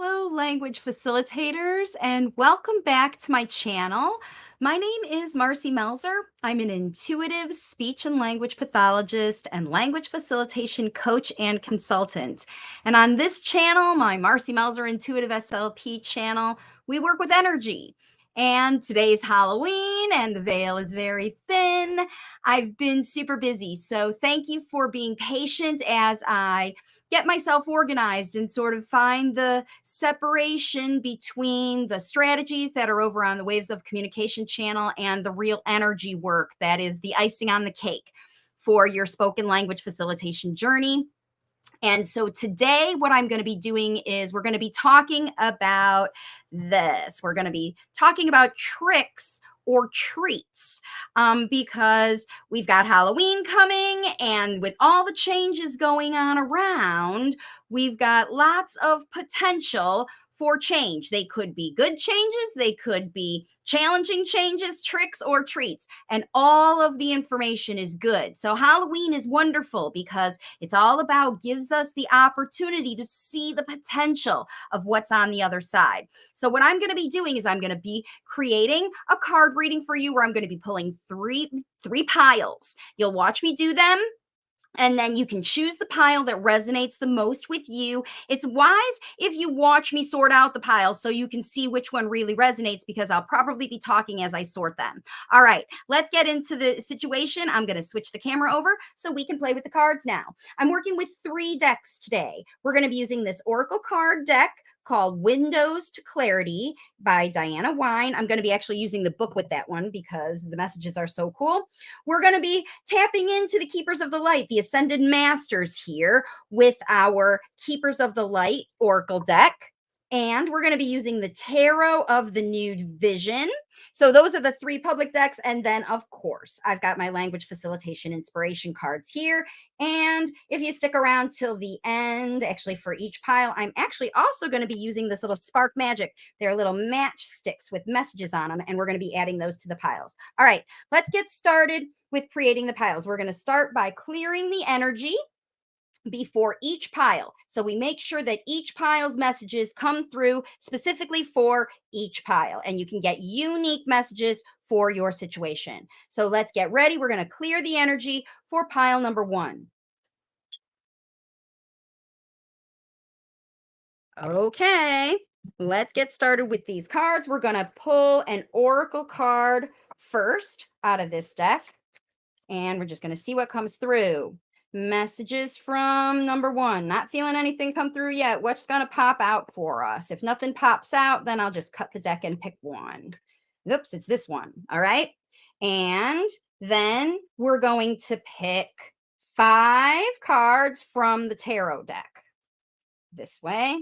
Hello, language facilitators, and welcome back to my channel. My name is Marci Melzer. I'm an intuitive speech and language pathologist and language facilitation coach and consultant. And on this channel, my Marci Melzer Intuitive SLP channel, we work with energy. And today's Halloween, and the veil is very thin. I've been super busy, so thank you for being patient as I get myself organized and sort of find the separation between the strategies that are over on the Waves of Communication channel and the real energy work that is the icing on the cake for your spoken language facilitation journey. And so today, what I'm going to be doing is we're going to be talking about this. We're going to be talking about tricks or treats because we've got Halloween coming, and with all the changes going on around, we've got lots of potential for change. They could be good changes, they could be challenging changes, tricks, or treats, and all of the information is good. So Halloween is wonderful because it's all about gives us the opportunity to see the potential of what's on the other side. So what I'm going to be doing is I'm going to be creating a card reading for you where I'm going to be pulling three piles. You'll watch me do them, and then you can choose the pile that resonates the most with you. It's wise if you watch me sort out the piles so you can see which one really resonates, because I'll probably be talking as I sort them. All right, let's get into the situation. I'm going to switch the camera over so we can play with the cards now. I'm working with 3 decks today. We're going to be using this Oracle card deck called Windows to Clarity by Diana Wine. I'm going to be actually using the book with that one because the messages are so cool. We're going to be tapping into the Keepers of the Light, the Ascended Masters here with our Keepers of the Light Oracle deck. And we're going to be using the Tarot of the New Vision. So those are the 3 public decks. And then, of course, I've got my language facilitation inspiration cards here. And if you stick around till the end, actually for each pile, I'm actually also going to be using this little Spark Magic. They're little matchsticks with messages on them, and we're going to be adding those to the piles. All right, let's get started with creating the piles. We're going to start by clearing the energy before each pile. So we make sure that each pile's messages come through specifically for each pile, and you can get unique messages for your situation. So let's get ready. We're going to clear the energy for pile number 1. Okay, let's get started with these cards. We're going to pull an oracle card first out of this deck, and we're just going to see what comes through. Messages from number 1. Not feeling anything come through yet. What's going to pop out for us? If nothing pops out, then I'll just cut the deck and pick one. Oops, it's this one. All right. And then we're going to pick 5 cards from the tarot deck. This way.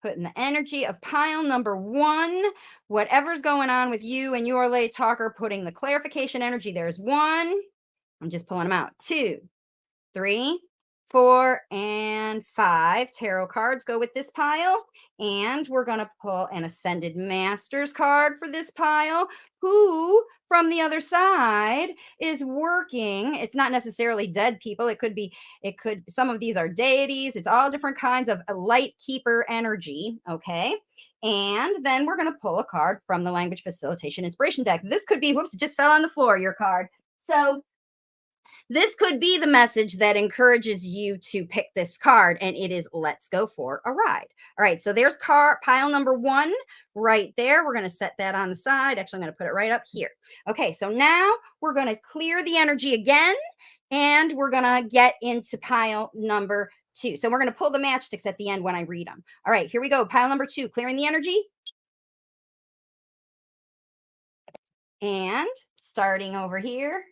Putting the energy of pile number 1. Whatever's going on with you and your lay talker, putting the clarification energy. There's 1. I'm just pulling them out. 2, 3, 4, and 5 tarot cards go with this pile. And we're going to pull an Ascended Masters card for this pile, who from the other side is working. It's not necessarily dead people. Some of these are deities. It's all different kinds of light keeper energy. Okay. And then we're going to pull a card from the Language Facilitation Inspiration deck. This could be, whoops, it just fell on the floor, your card. So this could be the message that encourages you to pick this card, and it is let's go for a ride. All right, so there's pile number 1 right there. We're going to set that on the side. Actually, I'm going to put it right up here. Okay, so now we're going to clear the energy again, and we're going to get into pile number 2. So we're going to pull the matchsticks at the end when I read them. All right, here we go. Pile number 2, clearing the energy. And starting over here.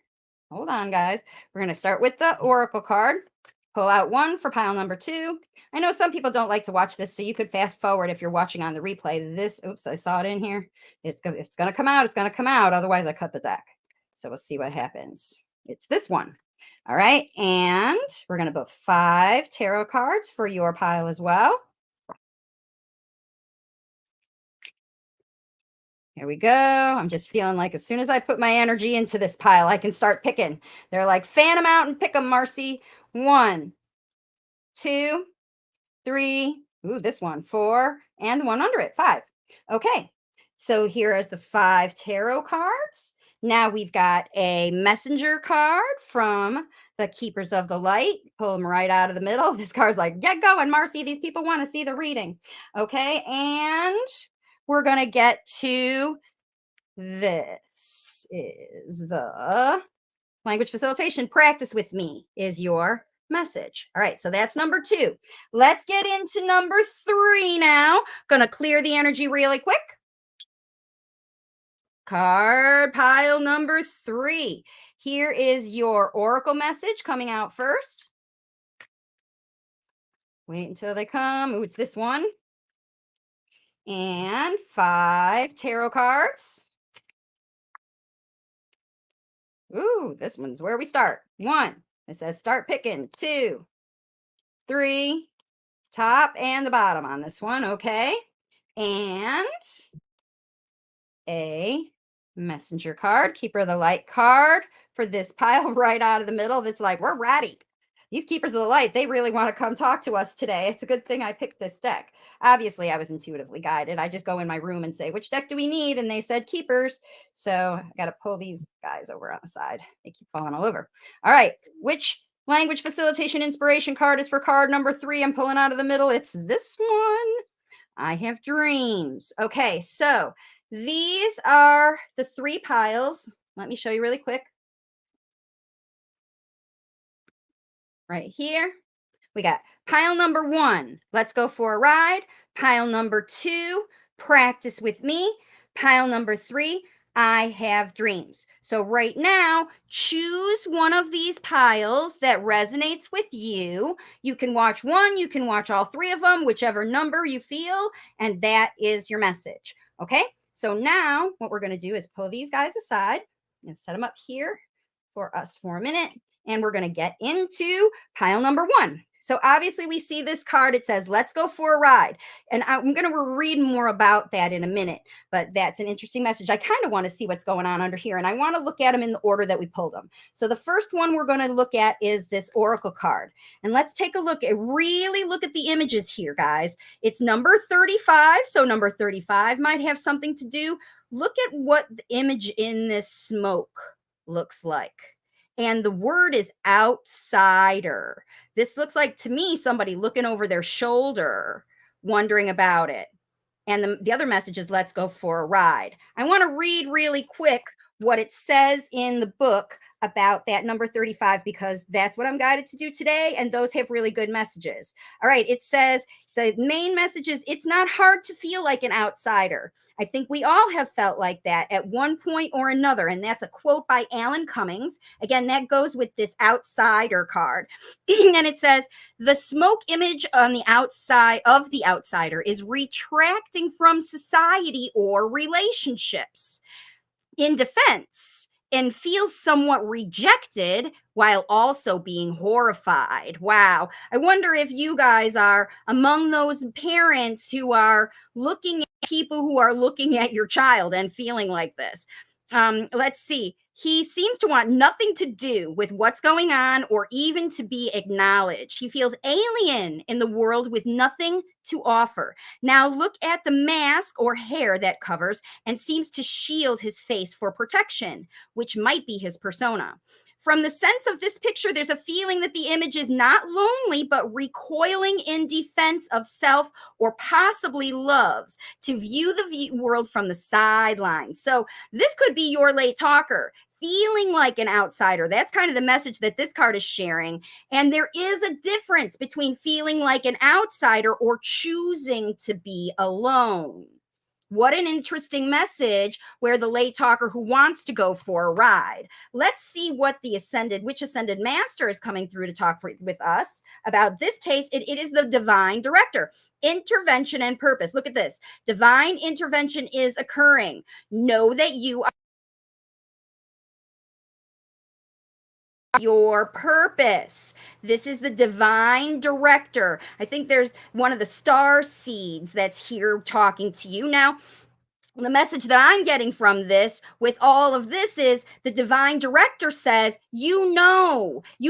Hold on, guys. We're going to start with the Oracle card. Pull out 1 for pile number 2. I know some people don't like to watch this, so you could fast forward if you're watching on the replay. Oops, I saw it in here. It's going to come out. It's going to come out. Otherwise, I cut the deck. So we'll see what happens. It's this one. All right. And we're going to put 5 tarot cards for your pile as well. Here we go. I'm just feeling like as soon as I put my energy into this pile, I can start picking. They're like, fan them out and pick them, Marci. 1, 2, 3, Ooh, this one, 4, and the one under it, 5. Okay, so here is the 5 tarot cards. Now we've got a messenger card from the Keepers of the Light. Pull them right out of the middle. This card's like, get going, Marci. These people want to see the reading. Okay, and we're going to get to this is the language facilitation. Practice with me is your message. All right, so that's number 2. Let's get into number 3 now. Gonna clear the energy really quick. Card pile number 3. Here is your oracle message coming out first. Wait until they come. Ooh, it's this one. And 5 tarot cards. Ooh, this one's where we start. 1. It says start picking. 2, 3, top and the bottom on this one. Okay. And a messenger card, keeper of the light card for this pile right out of the middle. That's like, we're ratty. These keepers of the light, they really want to come talk to us today. It's a good thing I picked this deck. Obviously, I was intuitively guided. I just go in my room and say, which deck do we need? And they said keepers. So I got to pull these guys over on the side. They keep falling all over. All right. Which language facilitation inspiration card is for card number 3? I'm pulling out of the middle. It's this one. I have dreams. Okay. So these are the 3 piles. Let me show you really quick. Right here, we got pile number 1, let's go for a ride. Pile number 2, practice with me. Pile number 3, I have dreams. So right now, choose one of these piles that resonates with you. You can watch one, you can watch all 3 of them, whichever number you feel, and that is your message. Okay, so now what we're going to do is pull these guys aside and set them up here for us for a minute. And we're going to get into pile number 1. So obviously we see this card. It says, let's go for a ride. And I'm going to read more about that in a minute, but that's an interesting message. I kind of want to see what's going on under here, and I want to look at them in the order that we pulled them. So the first one we're going to look at is this oracle card. And let's take a look at, really look at the images here, guys. It's number 35. So number 35 might have something to do. Look at what the image in this smoke looks like. And the word is outsider. This looks like, to me, somebody looking over their shoulder, wondering about it. And the other message is, let's go for a ride. I want to read really quick what it says in the book about that number 35, because that's what I'm guided to do today. And those have really good messages. All right. It says the main message is, it's not hard to feel like an outsider. I think we all have felt like that at one point or another. And that's a quote by Alan Cummings. Again, that goes with this outsider card. And it says, the smoke image on the outside of the outsider is retracting from society or relationships in defense, and feels somewhat rejected while also being horrified. Wow. I wonder if you guys are among those parents who are looking at people who are looking at your child and feeling like this. Let's see. He seems to want nothing to do with what's going on or even to be acknowledged. He feels alien in the world with nothing to offer. Now look at the mask or hair that covers and seems to shield his face for protection, which might be his persona. From the sense of this picture, there's a feeling that the image is not lonely, but recoiling in defense of self, or possibly loves to view the world from the sidelines. So this could be your late talker, feeling like an outsider. That's kind of the message that this card is sharing. And there is a difference between feeling like an outsider or choosing to be alone. What an interesting message, where the late talker who wants to go for a ride. Let's see what the which ascended master is coming through to talk with us about this case. It is the divine director. Intervention and purpose. Look at this. Divine intervention is occurring. Know that you are your purpose. This is the divine director. I think there's one of the star seeds that's here talking to you. Now, The message that I'm getting from this with all of this is the divine director says, you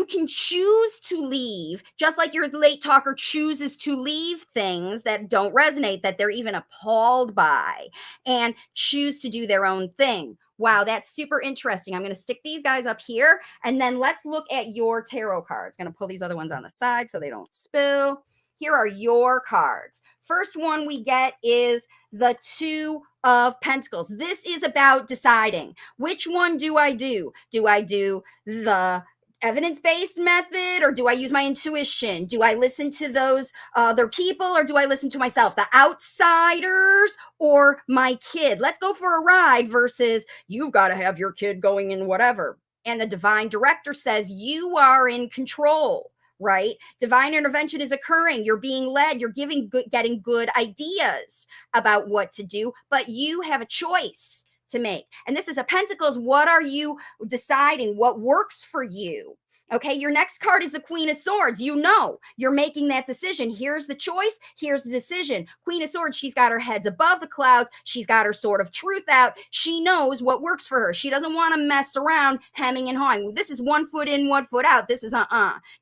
can choose to leave, just like your late talker chooses to leave things that don't resonate, that they're even appalled by, and choose to do their own thing. Wow, that's super interesting. I'm going to stick these guys up here, and then let's look at your tarot cards. Going to pull these other ones on the side so they don't spill. Here are your cards. First one we get is the Two of Pentacles. This is about deciding, which one do I do? Do I do the evidence-based method, or do I use my intuition? Do I listen to those other people, or do I listen to myself, the outsiders or my kid? Let's go for a ride versus you've got to have your kid going in whatever. And the divine director says you are in control, right? Divine intervention is occurring. You're being led. You're getting good ideas about what to do, but you have a choice to make. And this is a Pentacles. What are you deciding? What works for you? Okay, your next card is the Queen of Swords. You're making that decision. Here's the choice. Here's the decision. Queen of Swords, she's got her heads above the clouds. She's got her sword of truth out. She knows what works for her. She doesn't want to mess around hemming and hawing. This is 1 foot in, 1 foot out. This is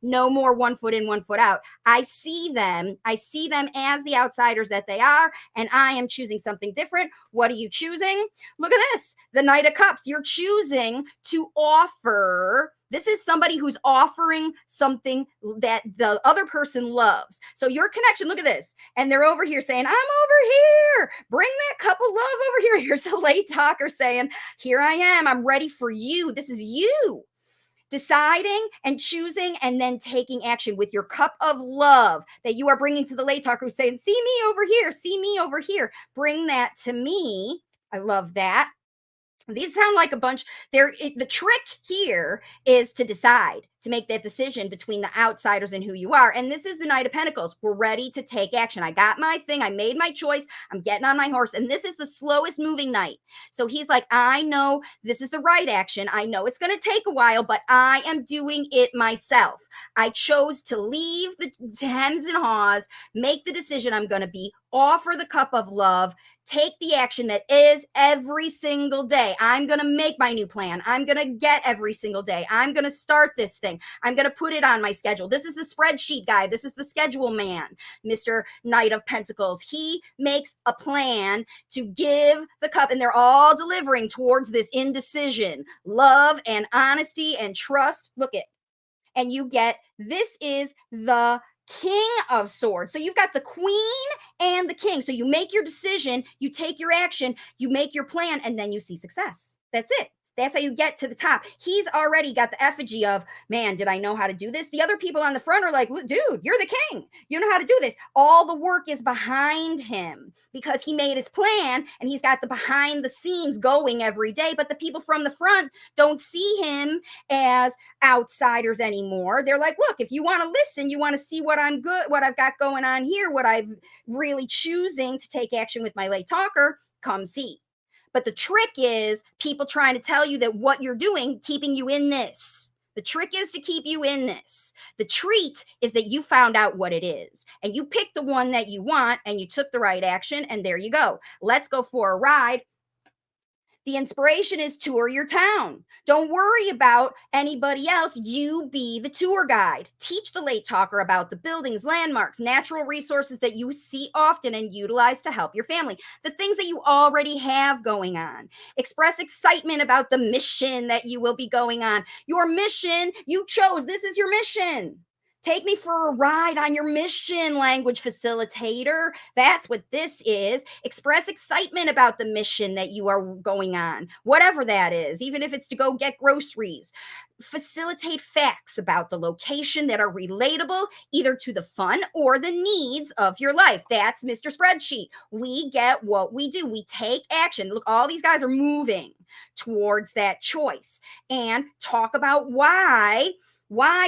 no more 1 foot in, 1 foot out. I see them as the outsiders that they are, and I am choosing something different. What are you choosing? Look at this, the Knight of Cups. You're choosing to offer. This is somebody who's offering something that the other person loves. So your connection, look at this. And they're over here saying, I'm over here. Bring that cup of love over here. Here's a late talker saying, here I am. I'm ready for you. This is you deciding and choosing and then taking action with your cup of love that you are bringing to the late talker who's saying, see me over here. See me over here. Bring that to me. I love that. These sound like a bunch. The trick here is to decide, to make that decision between the outsiders and who you are. And this is the Knight of Pentacles. We're ready to take action. I got my thing. I made my choice. I'm getting on my horse. And this is the slowest moving knight. So he's like, I know this is the right action. I know it's going to take a while, but I am doing it myself. I chose to leave the hems and haws, make the decision I'm going to be, offer the cup of love, take the action that is every single day. I'm going to make my new plan. I'm going to get every single day. I'm going to start this thing. I'm going to put it on my schedule. This is the spreadsheet guy. This is the schedule man, Mr. Knight of Pentacles. He makes a plan to give the cup, and they're all delivering towards this indecision, love and honesty and trust. Look it. And you get, this is the King of Swords. So you've got the Queen and the King. So you make your decision, you take your action, you make your plan, and then you see success. That's it. That's how you get to the top. He's already got the effigy of, man, did I know how to do this? The other people on the front are like, dude, you're the king. You know how to do this. All the work is behind him because he made his plan and he's got the behind the scenes going every day. But the people from the front don't see him as outsiders anymore. They're like, look, if you want to listen, you want to see what I've got going on here, what I'm really choosing to take action with my late talker, come see. But the trick is people trying to tell you that what you're doing, keeping you in this. The trick is to keep you in this. The treat is that you found out what it is and you picked the one that you want and you took the right action, and there you go. Let's go for a ride. The inspiration is tour your town. Don't worry about anybody else. You be the tour guide. Teach the late talker about the buildings, landmarks, natural resources that you see often and utilize to help your family. The things that you already have going on. Express excitement about the mission that you will be going on. Your mission, you chose. This is your mission. Take me for a ride on your mission, language facilitator. That's what this is. Express excitement about the mission that you are going on, whatever that is, even if it's to go get groceries. Facilitate facts about the location that are relatable either to the fun or the needs of your life. That's Mr. Spreadsheet. We get what we do. We take action. Look, all these guys are moving towards that choice, and talk about why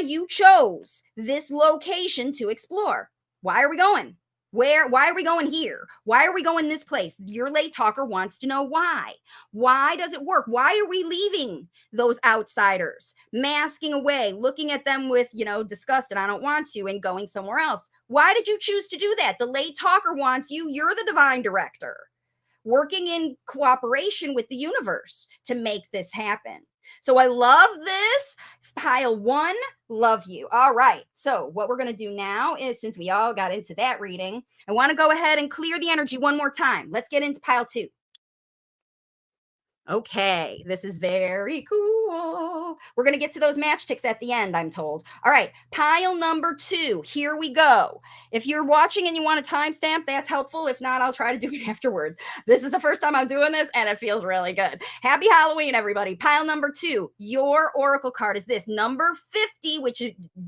you chose this location to explore. Why are we going? Why are we going here? Why are we going this place? Your late talker wants to know why. Why does it work? Why are we leaving those outsiders, masking away, looking at them with, disgust and I don't want to, and going somewhere else? Why did you choose to do that? The late talker wants you. You're the divine director. working in cooperation with the universe to make this happen. So I love this. Pile one, love you. All right. So what we're going to do now is, since we all got into that reading, I want to go ahead and clear the energy one more time. Let's get into pile two. Okay, this is very cool. We're going to get to those matchsticks at the end, I'm told. All right, pile number two. Here we go. If you're watching and you want a timestamp, that's helpful. If not, I'll try to do it afterwards. This is the first time I'm doing this, and it feels really good. Happy Halloween, everybody. Pile number two. Your oracle card is this, number 50, which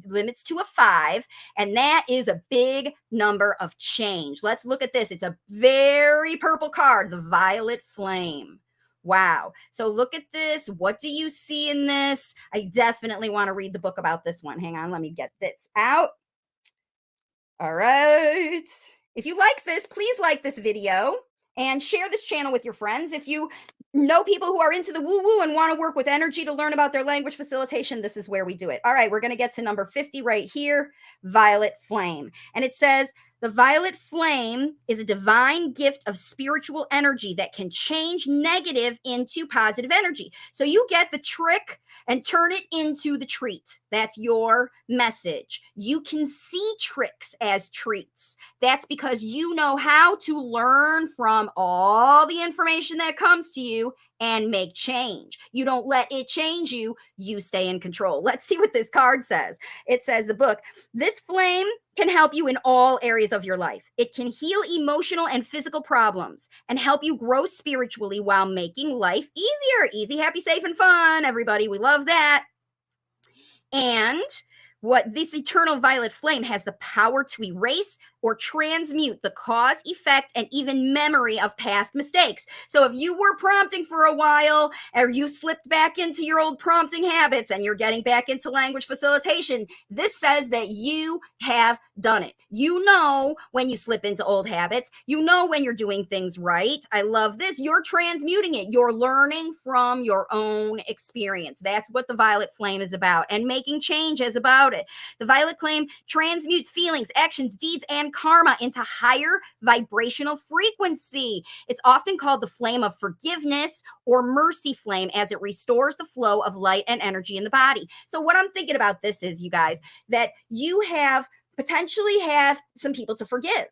limits to a 5, and that is a big number of change. Let's look at this. It's a very purple card, the Violet Flame. Wow. So look at this. What do you see in this? I definitely want to read the book about this one. Hang on. Let me get this out. All right. If you like this, please like this video and share this channel with your friends. If you know people who are into the woo-woo and want to work with energy to learn about their language facilitation, this is where we do it. All right. We're going to get to number 50 right here, Violet Flame. And it says, the violet flame is a divine gift of spiritual energy that can change negative into positive energy. So you get the trick and turn it into the treat. That's your message. You can see tricks as treats. That's because you know how to learn from all the information that comes to you and make change. You don't let it change you. You stay in control. Let's see what this card says. It says, the book, this flame can help you in all areas of your life. It can heal emotional and physical problems and help you grow spiritually while making life easier. Easy, happy, safe, and fun, everybody. We love that. And what this eternal violet flame has the power to erase or transmute the cause, effect, and even memory of past mistakes. So if you were prompting for a while, or you slipped back into your old prompting habits and you're getting back into language facilitation, this says that you have done it. You know when you slip into old habits. You know when you're doing things right. I love this. You're transmuting it. You're learning from your own experience. That's what the violet flame is about, and making change is about it. The violet flame transmutes feelings, actions, deeds, and karma into higher vibrational frequency. It's often called the flame of forgiveness or mercy flame, as it restores the flow of light and energy in the body. So what I'm thinking about this is, you guys, that you have potentially have some people to forgive.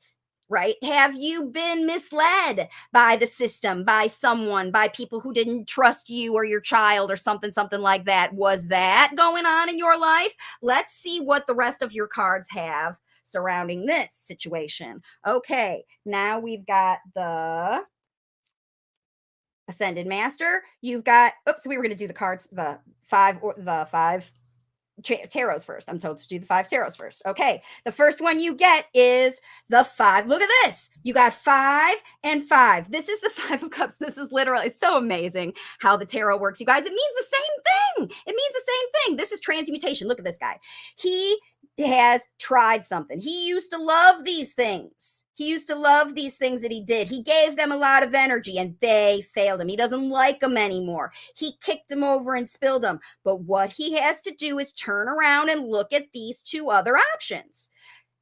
Right? Have you been misled by the system, by someone, by people who didn't trust you or your child or something like that? Was that going on in your life? Let's see what the rest of your cards have surrounding this situation. Okay, now we've got the Ascended Master. You've got, oops, we were going to do the cards, the five tarots first. I'm told to do the 5 tarots first. Okay. The first one you get is the 5. Look at this. You got 5 and 5. This is the 5 of Cups. This is literally so amazing how the tarot works, you guys. It means the same thing. It means the same thing. This is transmutation. Look at this guy. He has tried something. He used to love these things. He used to love these things that he did. He gave them a lot of energy and they failed him. He doesn't like them anymore. He kicked them over and spilled them. But what he has to do is turn around and look at these 2 other options.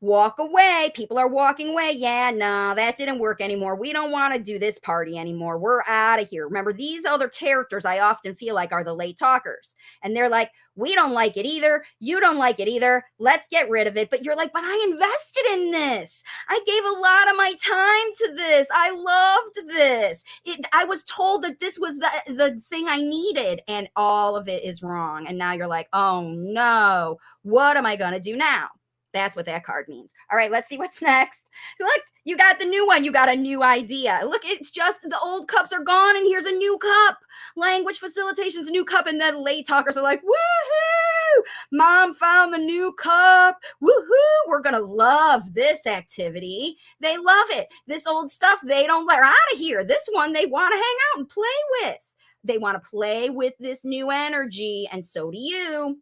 Walk away. People are walking away. Yeah, no, that didn't work anymore. We don't want to do this party anymore. We're out of here. Remember, these other characters I often feel like are the late talkers. And they're like, we don't like it either. You don't like it either. Let's get rid of it. But you're like, but I invested in this. I gave a lot of my time to this. I loved this. I was told that this was the thing I needed, and all of it is wrong. And now you're like, oh no, what am I going to do now? That's what that card means. All right, let's see what's next. Look, you got the new one. You got a new idea. Look, it's just the old cups are gone and here's a new cup. Language facilitation's a new cup. And then late talkers are like, woohoo! Mom found the new cup. Woohoo! We're going to love this activity. They love it. This old stuff, they don't let her out of here. This one, they want to hang out and play with. They want to play with this new energy, and so do you.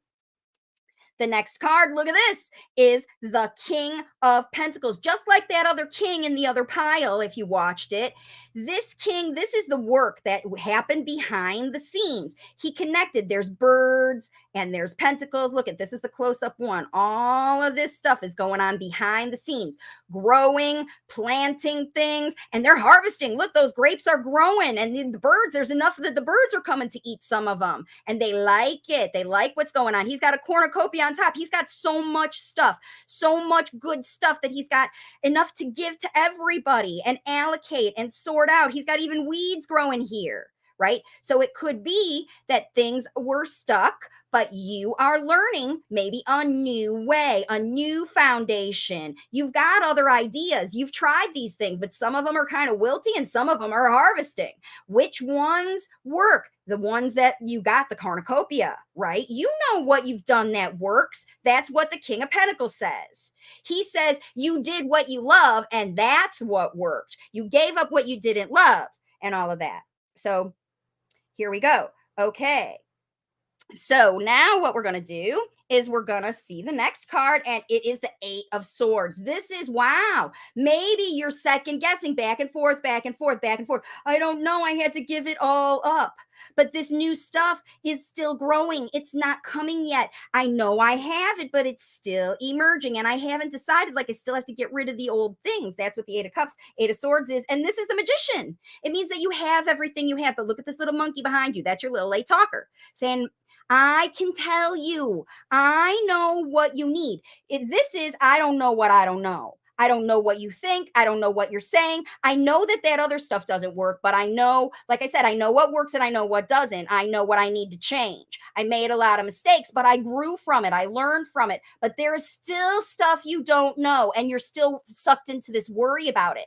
The next card, look at this, is the King of Pentacles. Just like that other king in the other pile, if you watched it. This king, this is the work that happened behind the scenes. He connected. There's birds And there's pentacles. Look at this, is the close-up one. All of this stuff is going on behind the scenes, growing, planting things, and they're harvesting. Look, those grapes are growing, and the birds, there's enough that the birds are coming to eat some of them, and they like it. They like what's going on. He's got a cornucopia on top. He's got so much stuff, so much good stuff that he's got enough to give to everybody and allocate and sort out. He's got even weeds growing here, right? So it could be that things were stuck, but you are learning maybe a new way, a new foundation. You've got other ideas. You've tried these things, but some of them are kind of wilty and some of them are harvesting. Which ones work? The ones that you got the cornucopia, right? You know what you've done that works. That's what the King of Pentacles says. He says you did what you love, and that's what worked. You gave up what you didn't love and all of that. So here we go. Okay. So now what we're going to do is we're going to see the next card, and it is the Eight of Swords. This is, wow, maybe you're second guessing, back and forth, back and forth, back and forth. I don't know. I had to give it all up. But this new stuff is still growing. It's not coming yet. I know I have it, but it's still emerging. And I haven't decided, like, I still have to get rid of the old things. That's what the Eight of Cups, Eight of Swords is. And this is the Magician. It means that you have everything you have. But look at this little monkey behind you. That's your little late talker saying, I can tell you, I know what you need. This is, I don't know what I don't know. I don't know what you think. I don't know what you're saying. I know that that other stuff doesn't work, but I know, like I said, I know what works and I know what doesn't. I know what I need to change. I made a lot of mistakes, but I grew from it. I learned from it. But there is still stuff you don't know, and you're still sucked into this worry about it.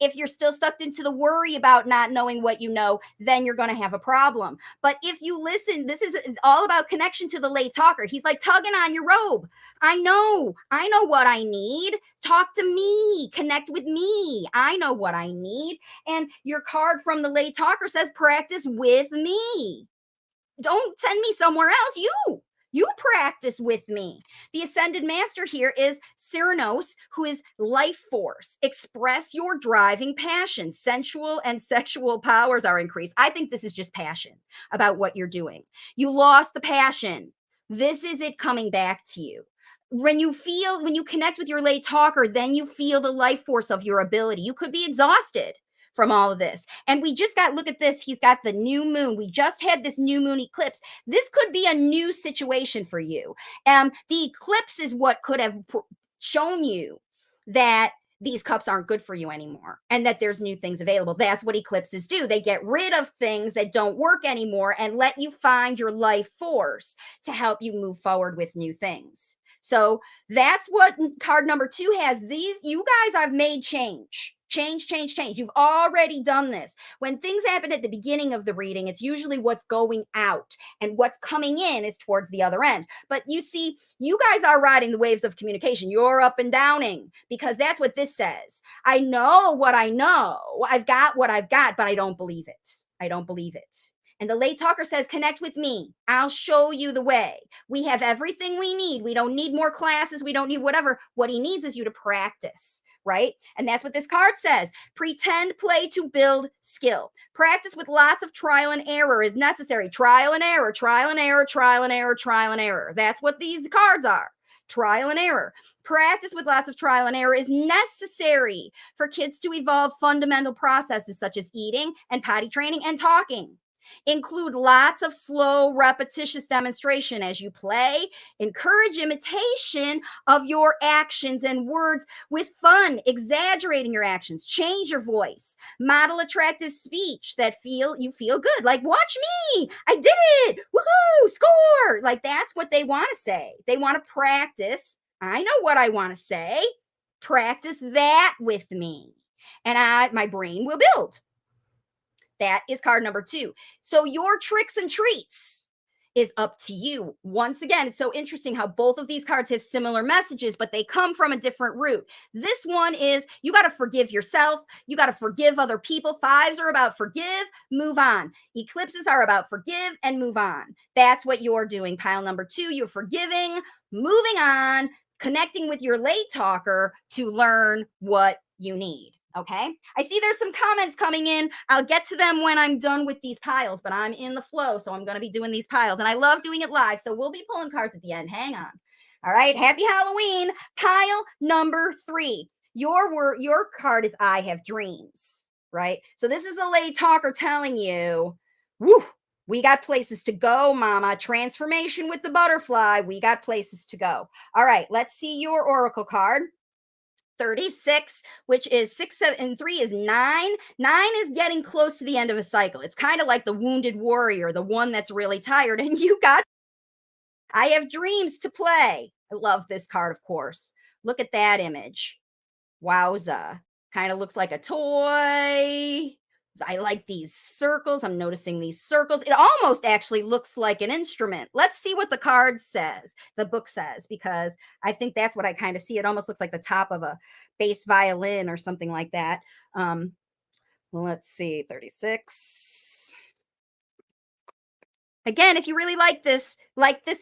If you're still stuck into the worry about not knowing what you know, then you're going to have a problem. But if you listen, this is all about connection to the late talker. He's like tugging on your robe. I know what I need. Talk to me, connect with me. I know what I need. And your card from the late talker says, practice with me. Don't send me somewhere else. You practice with me. The Ascended Master here is Cyrano's, who is life force. Express your driving passion. Sensual and sexual powers are increased. I think this is just passion about what you're doing. You lost the passion. This is it coming back to you. When you connect with your late talker, then you feel the life force of your ability. You could be exhausted from all of this. And we just got, look at this. He's got the new moon. We just had this new moon eclipse. This could be a new situation for you. The eclipse is what could have shown you that these cups aren't good for you anymore and that there's new things available. That's what eclipses do. They get rid of things that don't work anymore and let you find your life force to help you move forward with new things. So that's what card number 2 has. You guys have made change. Change. You've already done this. When things happen at the beginning of the reading, it's usually what's going out, and what's coming in is towards the other end. But you see, you guys are riding the waves of communication. You're up and downing, because that's what this says. I know what I know. I've got what I've got, but I don't believe it. I don't believe it. And the late talker says, connect with me. I'll show you the way. We have everything we need. We don't need more classes. We don't need whatever. What he needs is you to practice, right? And that's what this card says. Pretend play to build skill. Practice with lots of trial and error is necessary. Trial and error, trial and error, trial and error, trial and error. That's what these cards are. Trial and error. Practice with lots of trial and error is necessary for kids to evolve fundamental processes such as eating and potty training and talking. Include lots of slow, repetitious demonstration as you play. Encourage imitation of your actions and words with fun, exaggerating your actions. Change your voice. Model attractive speech that you feel good. Like, watch me. I did it. Woohoo, score. Like, that's what they want to say. They want to practice. I know what I want to say. Practice that with me. And my brain will build. That is card number 2. So your tricks and treats is up to you. Once again, it's so interesting how both of these cards have similar messages, but they come from a different root. This one is you got to forgive yourself. You got to forgive other people. 5s are about forgive, move on. Eclipses are about forgive and move on. That's what you're doing. Pile number 2, you're forgiving, moving on, connecting with your late talker to learn what you need. Okay. I see there's some comments coming in. I'll get to them when I'm done with these piles, but I'm in the flow. So I'm going to be doing these piles. And I love doing it live. So we'll be pulling cards at the end. Hang on. All right. Happy Halloween. Pile number 3. Your card is I have dreams, right? So this is the lay talker telling you, woo, we got places to go, mama. Transformation with the butterfly. We got places to go. All right. Let's see your oracle card. 36, which is 6, 7, and 3 is 9. 9 is getting close to the end of a cycle. It's kind of like the wounded warrior, the one that's really tired. And you got, I have dreams to play. I love this card, of course. Look at that image. Wowza. Kind of looks like a toy. I like these circles. I'm noticing these circles. It almost actually looks like an instrument. Let's see what the card says, the book says, because I think that's what I kind of see. It almost looks like the top of a bass violin or something like that. Let's see, 36. Again, if you really like this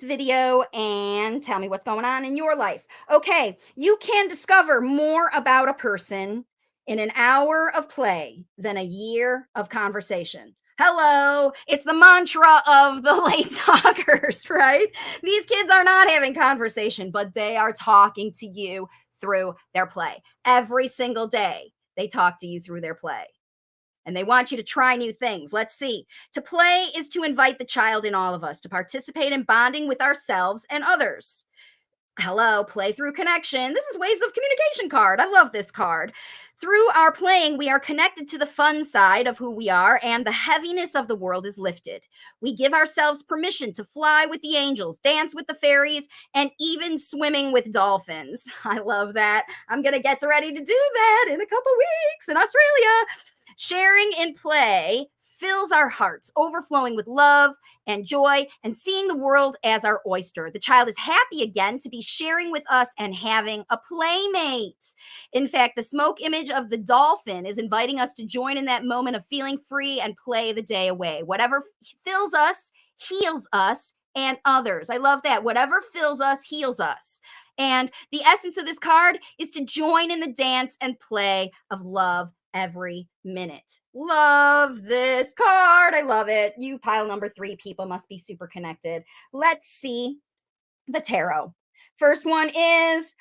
video and tell me what's going on in your life. Okay, you can discover more about a person in an hour of play than a year of conversation. Hello, it's the mantra of the late talkers, right? These kids are not having conversation, but they are talking to you through their play. Every single day, they talk to you through their play and they want you to try new things. Let's see. To play is to invite the child in all of us to participate in bonding with ourselves and others. Hello, play through connection. This is Waves of Communication card. I love this card. Through our playing, we are connected to the fun side of who we are, and the heaviness of the world is lifted. We give ourselves permission to fly with the angels, dance with the fairies, and even swimming with dolphins. I love that. I'm going to get ready to do that in a couple weeks in Australia. Sharing in play fills our hearts, overflowing with love and joy and seeing the world as our oyster. The child is happy again to be sharing with us and having a playmate. In fact, the smoke image of the dolphin is inviting us to join in that moment of feeling free and play the day away. Whatever fills us, heals us and others. I love that. Whatever fills us, heals us. And the essence of this card is to join in the dance and play of love every minute. Love this card. I love it. You pile number 3 people must be super connected. Let's see the tarot. First one is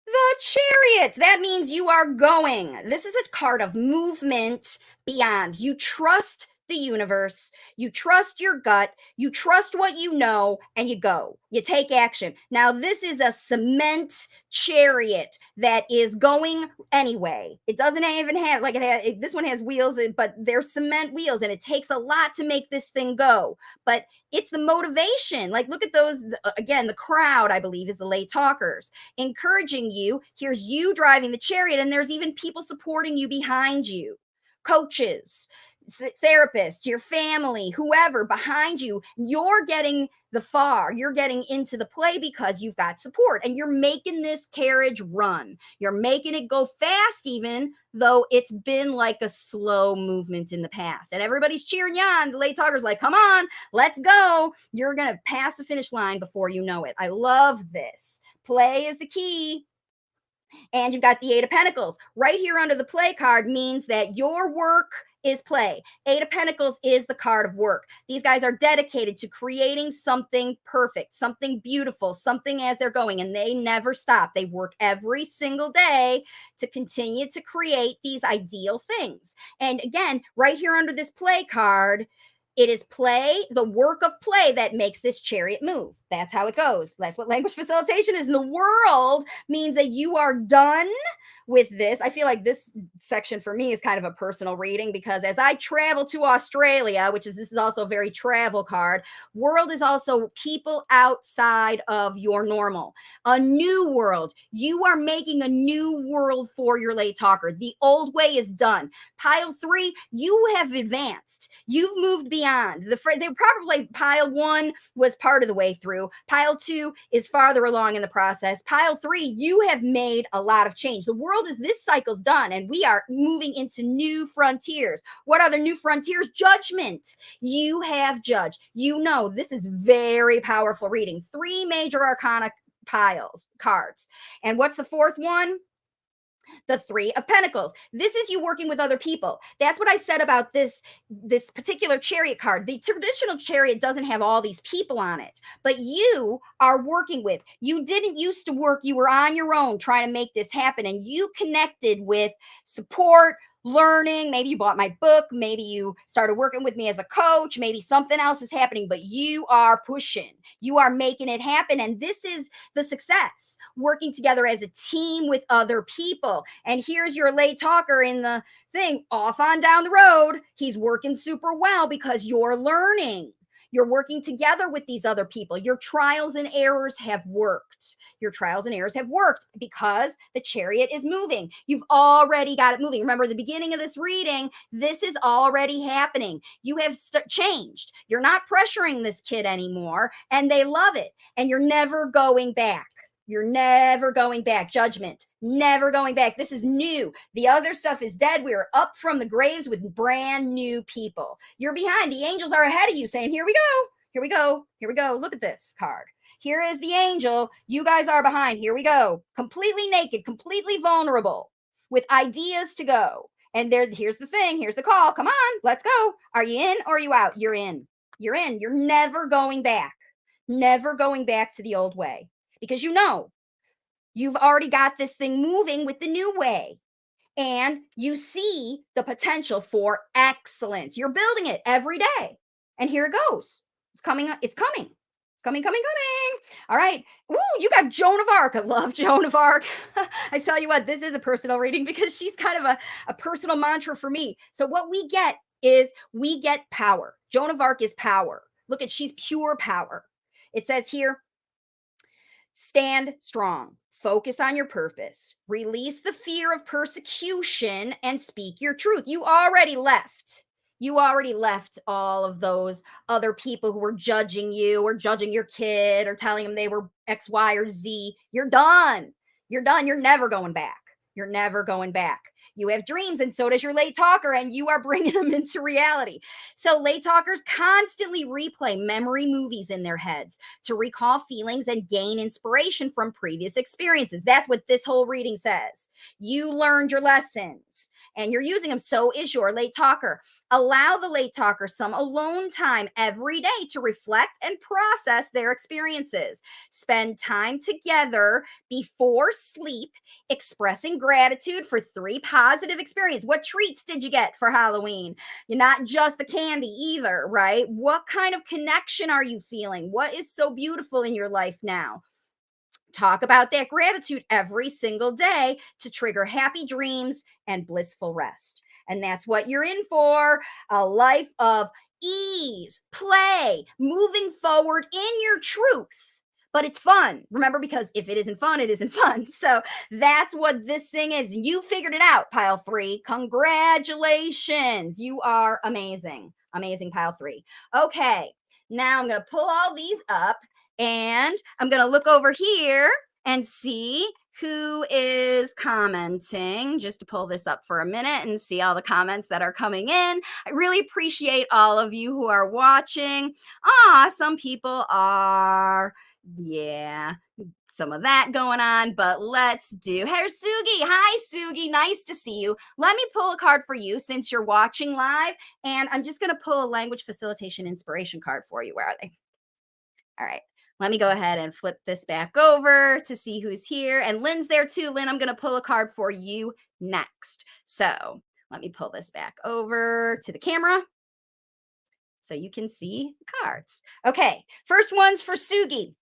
the Chariot. That means you are going. This is a card of movement beyond. You trust the universe, you trust your gut, you trust what you know, and you go. You take action. Now, this is a cement chariot that is going anyway. It doesn't even have, like, this one has wheels, but they're cement wheels, and it takes a lot to make this thing go. But it's the motivation. Like, look at those. Again, the crowd, I believe, is the late talkers encouraging you. Here's you driving the chariot, and there's even people supporting you behind you, coaches, therapists, your family, whoever behind you. You're getting you're getting into the play because you've got support and you're making this carriage run. You're making it go fast, even though it's been like a slow movement in the past. And everybody's cheering you on. The late talkers like, come on, let's go. You're going to pass the finish line before you know it. I love this. Play is the key. And you've got the 8 of Pentacles right here under the play card, means that your work is play. 8 of Pentacles is the card of work. These guys are dedicated to creating something perfect, something beautiful, something as they're going, and they never stop. They work every single day to continue to create these ideal things. And again, right here under this play card, it is play, the work of play, that makes this chariot move. That's how it goes. That's what language facilitation is in the world, means that you are done with this. I feel like this section for me is kind of a personal reading, because as I travel to Australia, this is also a very travel card, world is also people outside of your normal, a new world. You are making a new world for your late talker. The old way is done. Pile 3, you have advanced. You've moved beyond. They probably, pile 1 was part of the way through. Pile 2 is farther along in the process. Pile 3, you have made a lot of change. The world is, this cycle's done, and we are moving into new frontiers. What are the new frontiers? Judgment. You have judged. You know, this is very powerful reading. 3 major arcana cards. And what's the 4th one? The Three of Pentacles. This is you working with other people. That's what I said about this particular chariot card. The traditional chariot doesn't have all these people on it, but you are working with. You didn't used to work. You were on your own trying to make this happen, and you connected with support, learning. Maybe you bought my book. Maybe you started working with me as a coach. Maybe something else is happening, but you are pushing. You are making it happen. And this is the success, working together as a team with other people. And here's your late talker in the thing off on down the road. He's working super well because you're learning. You're working together with these other people. Your trials and errors have worked. Your trials and errors have worked because the chariot is moving. You've already got it moving. Remember the beginning of this reading, this is already happening. You have changed. You're not pressuring this kid anymore, and they love it. And you're never going back. You're never going back. Judgment, never going back. This is new. The other stuff is dead. We are up from the graves with brand new people. You're behind. The angels are ahead of you saying, here we go. Here we go. Here we go. Look at this card. Here is the angel. You guys are behind. Here we go. Completely naked, completely vulnerable with ideas to go. And here's the thing. Here's the call. Come on, let's go. Are you in or are you out? You're in. You're in. You're never going back. Never going back to the old way. Because you know, you've already got this thing moving with the new way. And you see the potential for excellence. You're building it every day. And here it goes. It's coming. It's coming. It's coming, coming, coming. All right. Ooh, you got Joan of Arc. I love Joan of Arc. I tell you what, this is a personal reading because she's kind of a personal mantra for me. So what we get is we get power. Joan of Arc is power. Look at, she's pure power. It says here, stand strong. Focus on your purpose. Release the fear of persecution and speak your truth. You already left. You already left all of those other people who were judging you or judging your kid or telling them they were X, Y, or Z. You're done. You're done. You're never going back. You're never going back. You have dreams, and so does your late talker, and you are bringing them into reality. So late talkers constantly replay memory movies in their heads to recall feelings and gain inspiration from previous experiences. That's what this whole reading says. You learned your lessons and you're using them. So is your late talker. Allow the late talker some alone time every day to reflect and process their experiences. Spend time together before sleep, expressing gratitude for 3 positive experiences. What treats did you get for Halloween? You're not just the candy either, right? What kind of connection are you feeling? What is so beautiful in your life now? Talk about that gratitude every single day to trigger happy dreams and blissful rest. And that's what you're in for, a life of ease, play, moving forward in your truth. But it's fun. Remember, because if it isn't fun, it isn't fun. So that's what this thing is. You figured it out, pile 3. Congratulations. You are amazing. Amazing, pile 3. Okay. Now I'm going to pull all these up and I'm going to look over here and see who is commenting, just to pull this up for a minute and see all the comments that are coming in. I really appreciate all of you who are watching. Some people are, yeah, some of that going on, but let's do. Here's Sugi. Hi, Sugi. Nice to see you. Let me pull a card for you since you're watching live, and I'm just going to pull a language facilitation inspiration card for you. Where are they? All right. Let me go ahead and flip this back over to see who's here. And Lynn's there too. Lynn, I'm going to pull a card for you next. So let me pull this back over to the camera so you can see the cards. Okay. First one's for Sugi.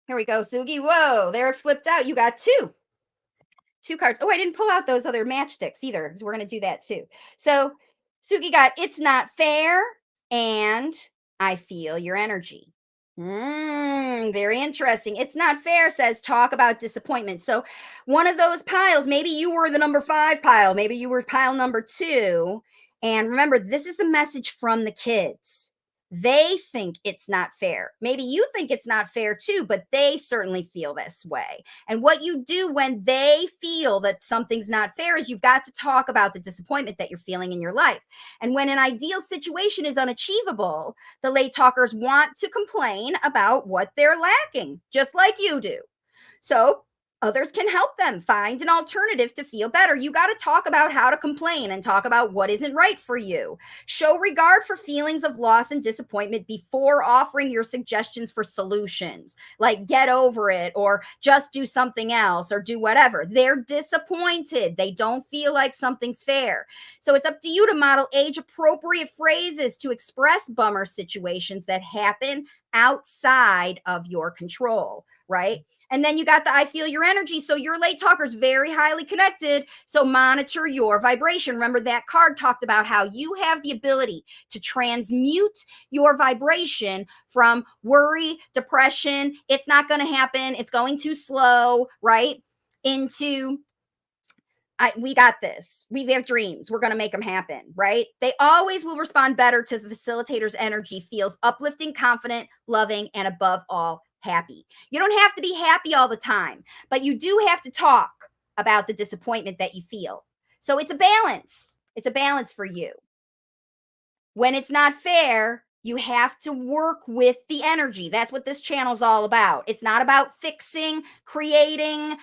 Here we go, Sugi. Whoa, they're flipped out. You got 2 cards. Oh, I didn't pull out those other matchsticks either. So we're going to do that too. So Sugi got it's not fair and I feel your energy. Very interesting. It's not fair says talk about disappointment. So one of those piles, maybe you were the number 5 pile, maybe you were pile number 2. And remember, this is the message from the kids. They think it's not fair. Maybe you think it's not fair too, but they certainly feel this way. And what you do when they feel that something's not fair is you've got to talk about the disappointment that you're feeling in your life. And when an ideal situation is unachievable, the late talkers want to complain about what they're lacking, just like you do. So Others can help them find an alternative to feel better. You got to talk about how to complain and talk about what isn't right for you. Show regard for feelings of loss and disappointment before offering your suggestions for solutions, like get over it or just do something else or do whatever. They're disappointed. They don't feel like something's fair. So it's up to you to model age appropriate phrases to express bummer situations that happen outside of your control, right? And then you got the I feel your energy. So your late talker is very highly connected. So monitor your vibration. Remember that card talked about how you have the ability to transmute your vibration from worry, depression, it's not going to happen, it's going too slow, right? Into we got this. We have dreams. We're going to make them happen, right? They always will respond better to the facilitator's energy, feels uplifting, confident, loving, and above all, happy. You don't have to be happy all the time, but you do have to talk about the disappointment that you feel. So it's a balance. It's a balance for you. When it's not fair, you have to work with the energy. That's what this channel is all about. It's not about fixing, creating,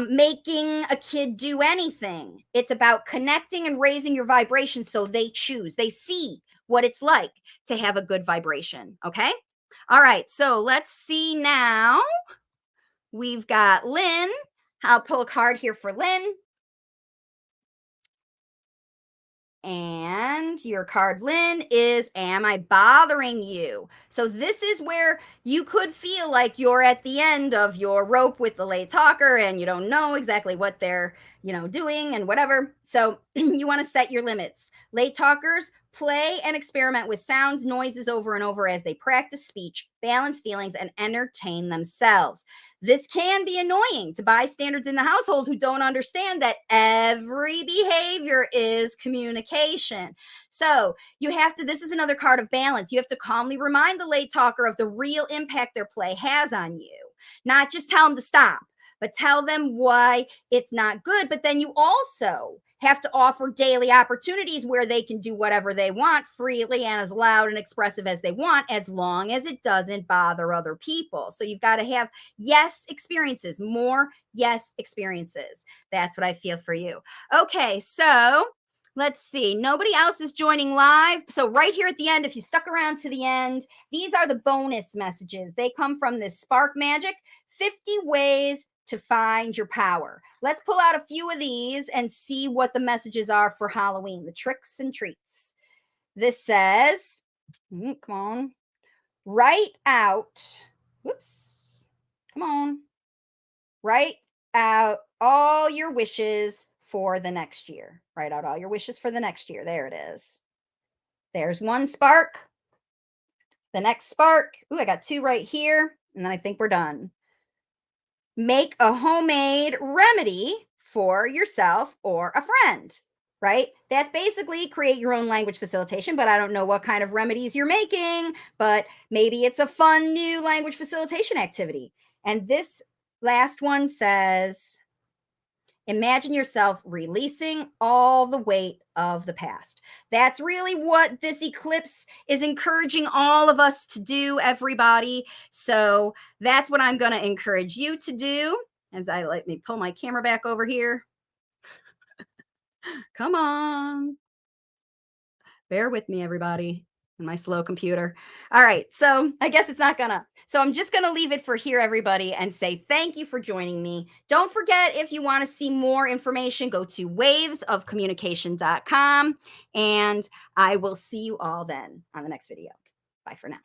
making a kid do anything. It's about connecting and raising your vibration so they choose, they see what it's like to have a good vibration. Okay. All right. So let's see now. We've got Lynn. I'll pull a card here for Lynn. And your card, Lynn, is Am I Bothering You? So this is where you could feel like you're at the end of your rope with the late talker and you don't know exactly what they're, doing and whatever. So you want to set your limits. Late talkers play and experiment with sounds, noises over and over as they practice speech, balance feelings, and entertain themselves. This can be annoying to bystanders in the household who don't understand that every behavior is communication. So you have to, this is another card of balance. You have to calmly remind the late talker of the real impact their play has on you, not just tell them to stop, but tell them why it's not good. But then you also have to offer daily opportunities where they can do whatever they want freely and as loud and expressive as they want, as long as it doesn't bother other people. So you've got to have yes experiences, more yes experiences. That's what I feel for you. Okay, so let's see. Nobody else is joining live. So right here at the end, if you stuck around to the end, these are the bonus messages. They come from this Spark Magic 50 ways to find your power. Let's pull out a few of these and see what the messages are for Halloween, the tricks and treats. This says, come on, write out, whoops, come on, write out all your wishes for the next year. Write out all your wishes for the next year. There it is. There's one spark. The next spark. Ooh, I got two right here. And then I think we're done. Make a homemade remedy for yourself or a friend, right? That's basically create your own language facilitation, but I don't know what kind of remedies you're making, but maybe it's a fun new language facilitation activity. And this last one says, imagine yourself releasing all the weight of the past. That's really what this eclipse is encouraging all of us to do, everybody. So that's what I'm going to encourage you to do. As let me pull my camera back over here. Come on. Bear with me, everybody. My slow computer. All right. So I guess it's not gonna. So I'm just gonna leave it for here, everybody, and say thank you for joining me. Don't forget, if you want to see more information, go to wavesofcommunication.com, and I will see you all then on the next video. Bye for now.